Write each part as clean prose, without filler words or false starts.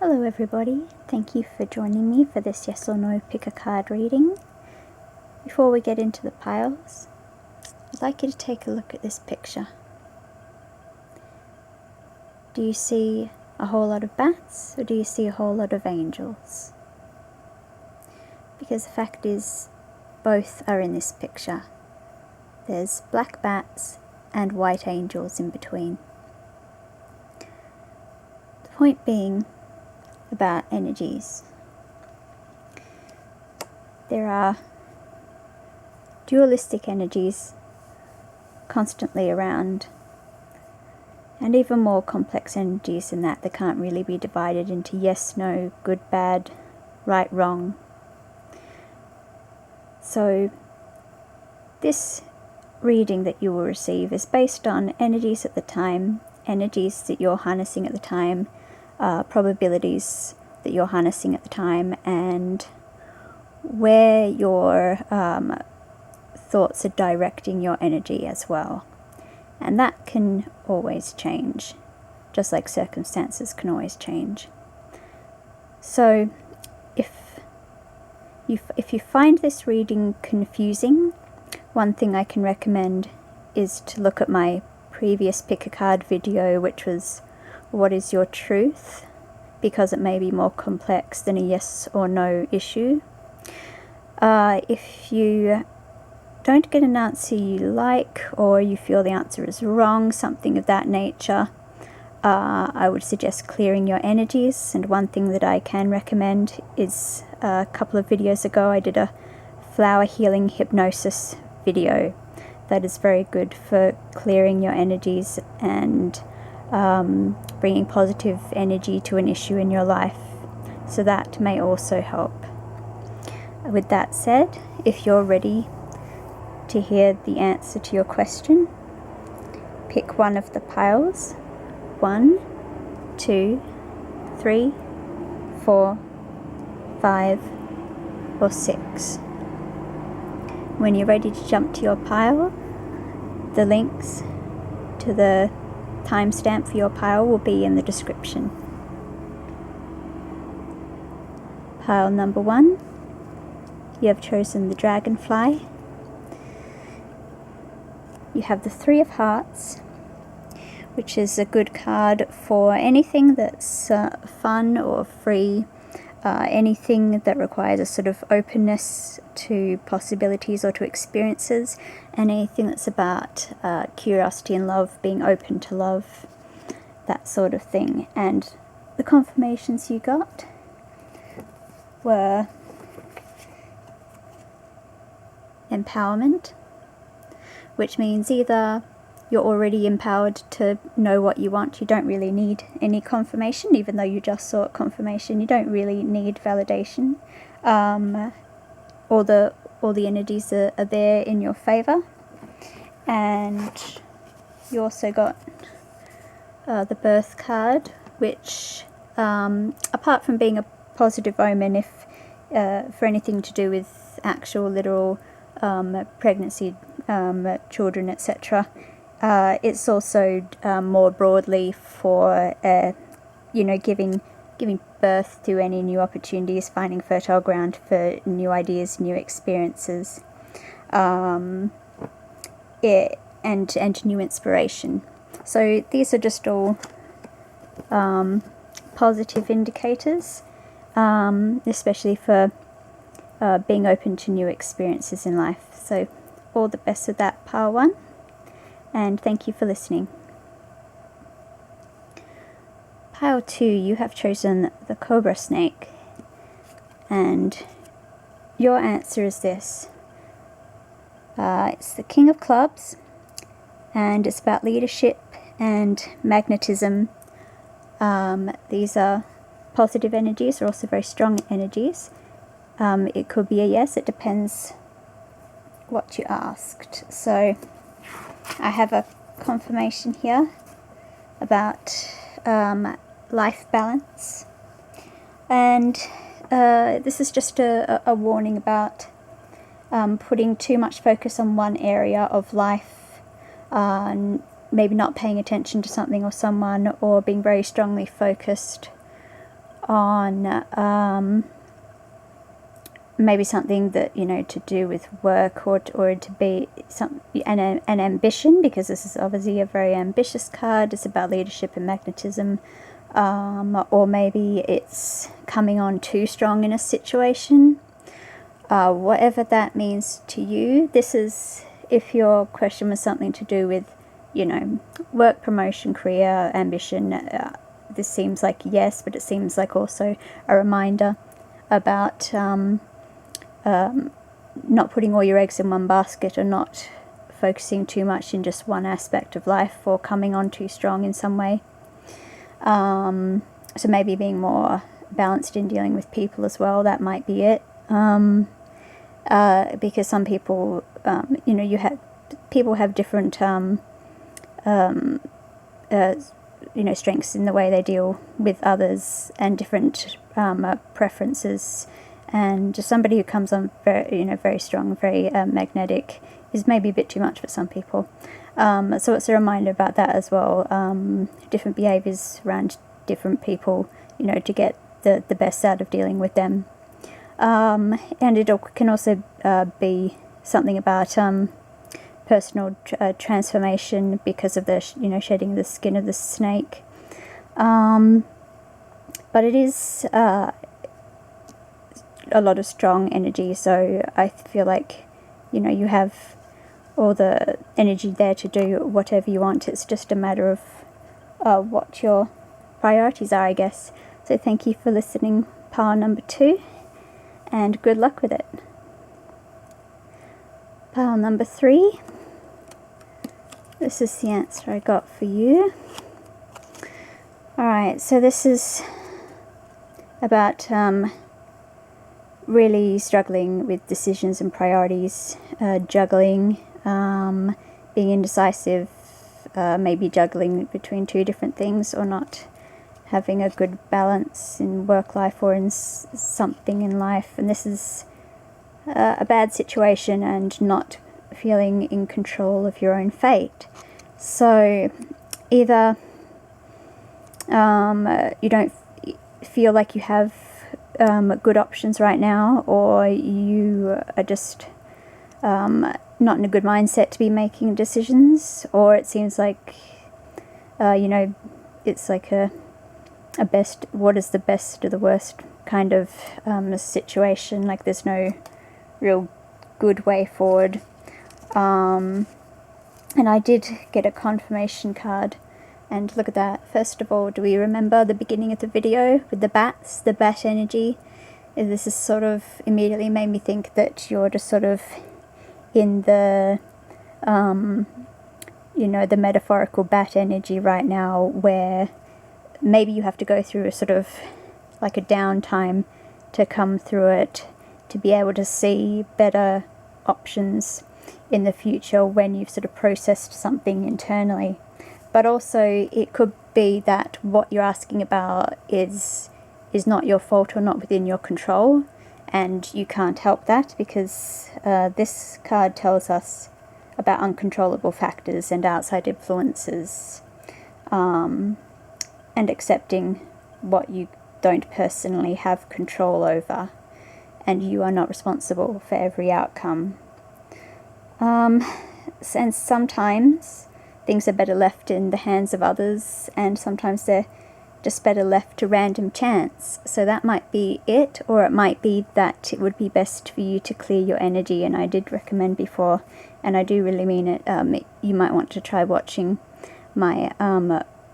Hello everybody, thank you for joining me for this yes or no pick a card reading. Before we get into the piles, I'd like you to take a look at this picture. Do you see a whole lot of bats or do you see a whole lot of angels? Because the fact is, both are in this picture. There's black bats and white angels in between. The point being about energies. There are dualistic energies constantly around, and even more complex energies than that can't really be divided into yes, no, good, bad, right, wrong. So this reading that you will receive is based on energies at the time, energies that you're harnessing at the time, probabilities that you're harnessing at the time, and where your thoughts are directing your energy as well. And that can always change, just like circumstances can always change. So if you find this reading confusing, one thing I can recommend is to look at my previous pick a card video, which was what is your truth, because it may be more complex than a yes or no issue. If you don't get an answer you like, or you feel the answer is wrong, something of that nature, I would suggest clearing your energies. And one thing that I can recommend is, a couple of videos ago I did a flower healing hypnosis video that is very good for clearing your energies and bringing positive energy to an issue in your life. So that may also help. With that said, if you're ready to hear the answer to your question, pick one of the piles. 1, 2, 3, 4, 5, or 6. When you're ready to jump to your pile, the links to the timestamp for your pile will be in the description. Pile number 1, you have chosen the dragonfly. You have the 3 of Hearts, which is a good card for anything that's fun or free, anything that requires a sort of openness to possibilities or to experiences, and anything that's about curiosity and love, being open to love, that sort of thing. And the confirmations you got were empowerment, which means either you're already empowered to know what you want, you don't really need any confirmation, even though you just sought confirmation, you don't really need validation. All the energies are there in your favor. And you also got the Birth card, which apart from being a positive omen, if for anything to do with actual literal pregnancy, children, etc., it's also more broadly for giving birth to any new opportunities, finding fertile ground for new ideas, new experiences, and new inspiration. So these are just all positive indicators, especially for being open to new experiences in life. So all the best with that, pile 1, and thank you for listening. Pile 2, you have chosen the cobra snake, and your answer is this. It's the King of Clubs, and it's about leadership and magnetism. These are positive energies, they're also very strong energies. It could be a yes, it depends what you asked. So I have a confirmation here about life balance, and this is just a warning about putting too much focus on one area of life, maybe not paying attention to something or someone, or being very strongly focused on maybe something that, to do with work, or to be an ambition, because this is obviously a very ambitious card. It's about leadership and magnetism. Or maybe it's coming on too strong in a situation. Whatever that means to you. This is, if your question was something to do with, work, promotion, career, ambition, this seems like yes, but it seems like also a reminder about not putting all your eggs in one basket, or not focusing too much in just one aspect of life, or coming on too strong in some way. So maybe being more balanced in dealing with people as well, that might be it. Because some people, people have different, strengths in the way they deal with others, and different preferences. And just somebody who comes on very strong, very magnetic, is maybe a bit too much for some people. So it's a reminder about that as well. Different behaviours around different people, to get the best out of dealing with them. And it can also be something about personal transformation because of the shedding the skin of the snake. But it is a lot of strong energy, so I feel like you have all the energy there to do whatever you want. It's just a matter of what your priorities are, I guess. So thank you for listening, pile number 2, and good luck with it. Pile number 3, this is the answer I got for you. Alright, so this is about really struggling with decisions and priorities, juggling, being indecisive, maybe juggling between 2 different things, or not having a good balance in work life or in something in life. And this is a bad situation, and not feeling in control of your own fate. So either you don't feel like you have good options right now, or you are just not in a good mindset to be making decisions, or it seems like it's like a best, what is the best of the worst kind of situation, like there's no real good way forward. And I did get a confirmation card. And look at that. First of all, do we remember the beginning of the video with the bats, the bat energy? This is sort of immediately made me think that you're just sort of in the, the metaphorical bat energy right now, where maybe you have to go through a sort of like a downtime to come through it, to be able to see better options in the future when you've sort of processed something internally. But also it could be that what you're asking about is not your fault, or not within your control, and you can't help that, because this card tells us about uncontrollable factors and outside influences, and accepting what you don't personally have control over, and you are not responsible for every outcome. And sometimes things are better left in the hands of others, and sometimes they're just better left to random chance. So that might be it, or it might be that it would be best for you to clear your energy. And I did recommend before, and I do really mean it, you might want to try watching my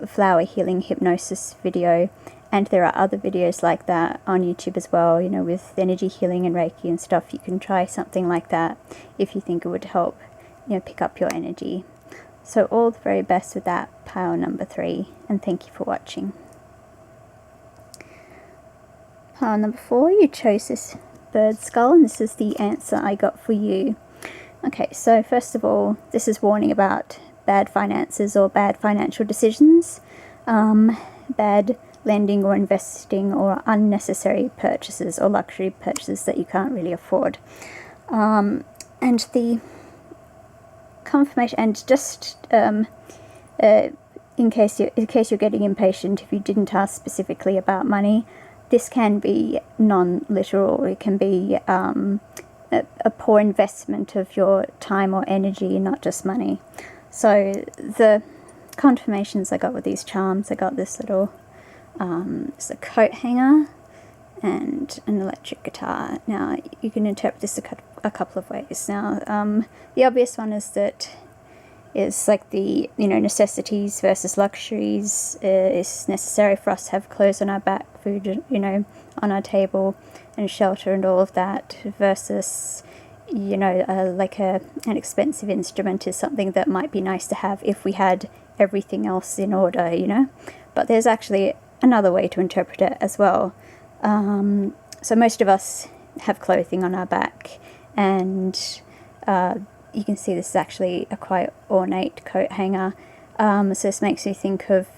flower healing hypnosis video, and there are other videos like that on YouTube as well, with energy healing and Reiki and stuff. You can try something like that if you think it would help, pick up your energy. So all the very best with that, pile number 3, and thank you for watching. Pile number 4, you chose this bird skull, and this is the answer I got for you. Okay, so first of all, this is warning about bad finances or bad financial decisions, bad lending or investing, or unnecessary purchases or luxury purchases that you can't really afford. And the confirmation, and just in case you're getting impatient, if you didn't ask specifically about money, this can be non-literal. It can be a poor investment of your time or energy, not just money. So the confirmations I got with these charms, I got this little it's a coat hanger and an electric guitar. Now you can interpret this a couple of ways. Now the obvious one is that it's like the necessities versus luxuries. It's necessary for us to have clothes on our back, food on our table, and shelter and all of that, versus like an expensive instrument is something that might be nice to have if we had everything else in order. But there's actually another way to interpret it as well. So most of us have clothing on our back, and you can see this is actually a quite ornate coat hanger. So this makes me think of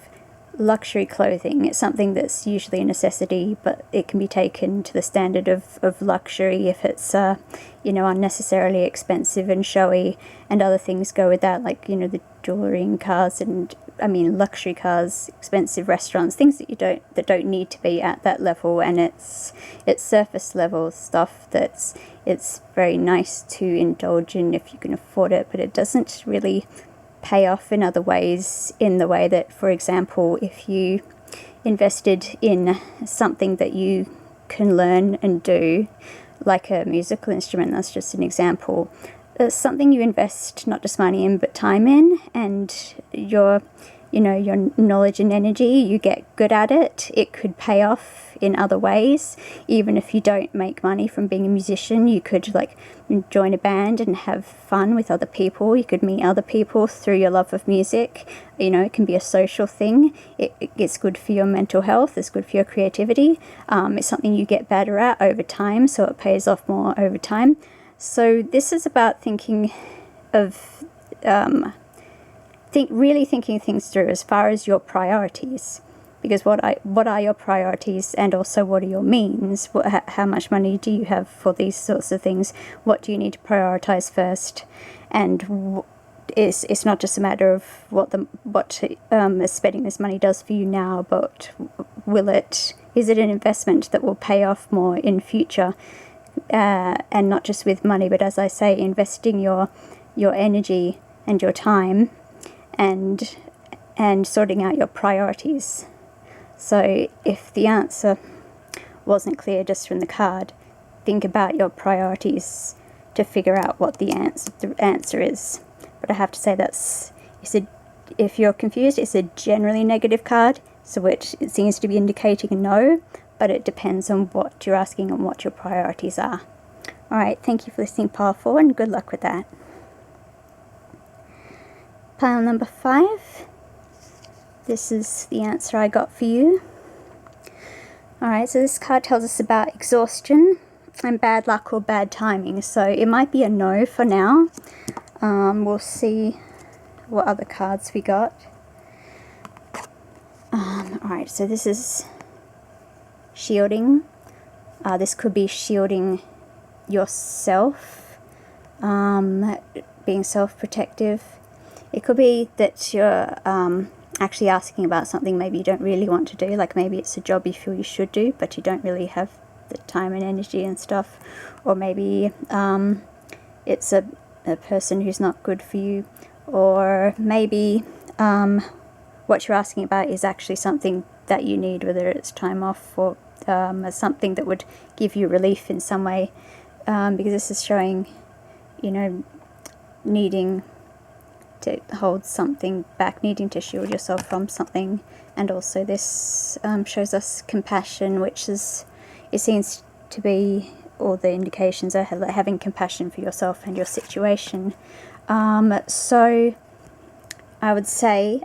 luxury clothing. It's something that's usually a necessity, but it can be taken to the standard of luxury if it's unnecessarily expensive and showy, and other things go with that, like the jewelry and cars, and luxury cars, expensive restaurants, things that don't need to be at that level, and it's surface level stuff it's very nice to indulge in if you can afford it, but it doesn't really pay off in other ways, in the way that, for example, if you invested in something that you can learn and do, like a musical instrument, that's just an example. It's something you invest not just money in but time in, and your knowledge and energy, you get good at it. It could pay off in other ways. Even if you don't make money from being a musician, you could join a band and have fun with other people. You could meet other people through your love of music. It can be a social thing. It's good for your mental health. It's good for your creativity. It's something you get better at over time, so it pays off more over time. So this is about thinking of really thinking things through as far as your priorities, because what are your priorities, and also what are your means? How much money do you have for these sorts of things? What do you need to prioritize first? And it's not just a matter of what spending this money does for you now, but is it an investment that will pay off more in future, and not just with money, but as I say, investing your energy and your time, and sorting out your priorities. So if the answer wasn't clear just from the card, think about your priorities to figure out what the answer is. But I have to say if you're confused, it's a generally negative card, so it seems to be indicating a no, but it depends on what you're asking and what your priorities are. Alright, thank you for listening, Pile 4, and good luck with that. Pile number 5. This is the answer I got for you. Alright, so this card tells us about exhaustion and bad luck or bad timing. So it might be a no for now. We'll see what other cards we got. Alright, so this is shielding. This could be shielding yourself, being self-protective. It could be that you're actually asking about something maybe you don't really want to do, like maybe it's a job you feel you should do, but you don't really have the time and energy and stuff. Or maybe it's a person who's not good for you. Or maybe what you're asking about is actually something that you need, whether it's time off or something that would give you relief in some way. Because this is showing, needing to hold something back, needing to shield yourself from something. And also this shows us compassion, which is, it seems to be, all the indications are having compassion for yourself and your situation. So I would say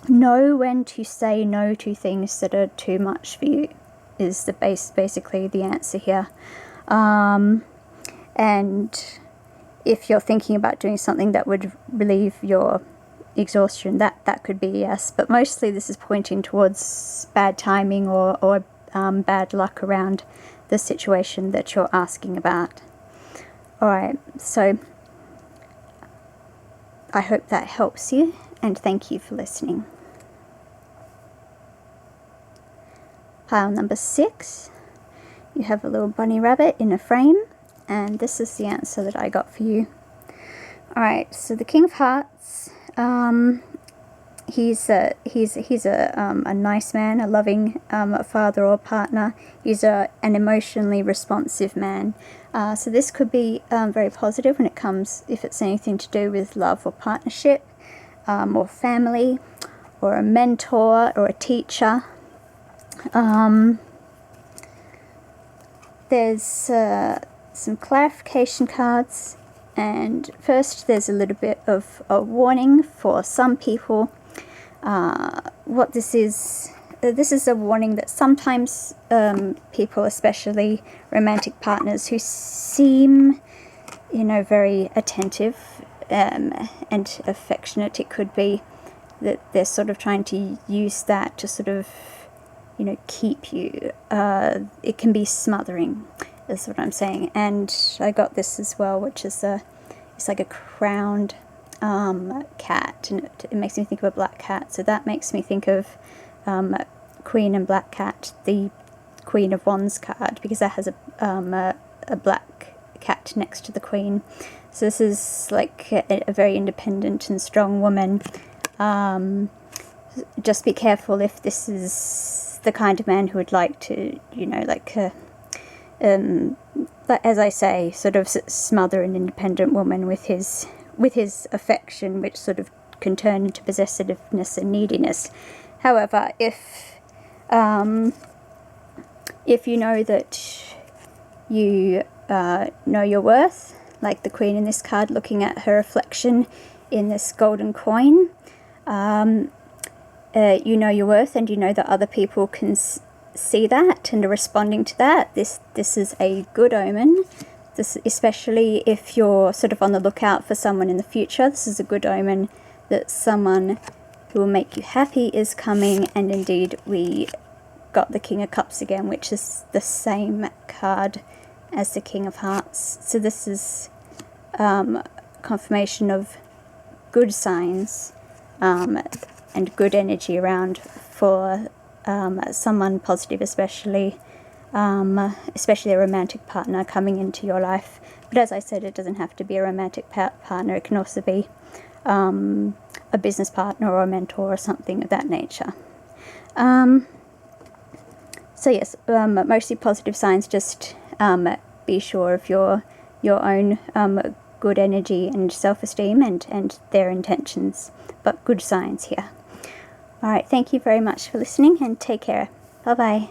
know when to say no to things that are too much for you is basically the answer here. And if you're thinking about doing something that would relieve your exhaustion, that could be yes. But mostly this is pointing towards bad timing or bad luck around the situation that you're asking about. Alright, so I hope that helps you, and thank you for listening. Pile number 6, you have a little bunny rabbit in a frame, and this is the answer that I got for you. Alright, so the King of Hearts, he's a nice man, a loving father or partner. He's an emotionally responsive man. So this could be very positive when it comes, if it's anything to do with love or partnership, or family, or a mentor, or a teacher. There's some clarification cards. And first, there's a little bit of a warning for some people. What this is a warning that sometimes people, especially romantic partners who seem, very attentive and affectionate, it could be that they're sort of trying to use that to sort of, keep you. It can be smothering, is what I'm saying. And I got this as well, which is it's like a crowned cat, and it makes me think of a black cat. So that makes me think of Queen and Black Cat, the Queen of Wands card, because that has a black cat next to the Queen. So this is like a very independent and strong woman. Just be careful if this is the kind of man who would like to, as I say, sort of smother an independent woman with his affection, which sort of can turn into possessiveness and neediness. However, if you know that you know your worth, like the Queen in this card, looking at her reflection in this golden coin, you know your worth, and you know that other people can see that and are responding to that. This is a good omen. This, especially if you're sort of on the lookout for someone in the future, this is a good omen that someone who will make you happy is coming. And indeed, we got the King of Cups again, which is the same card as the King of Hearts. So this is confirmation of good signs and good energy around for someone positive, especially a romantic partner coming into your life. But as I said, it doesn't have to be a romantic partner. It can also be a business partner or a mentor or something of that nature. So yes, mostly positive signs. Just be sure of your own good energy and self-esteem and their intentions. But good signs here. Alright, thank you very much for listening, and take care. Bye-bye.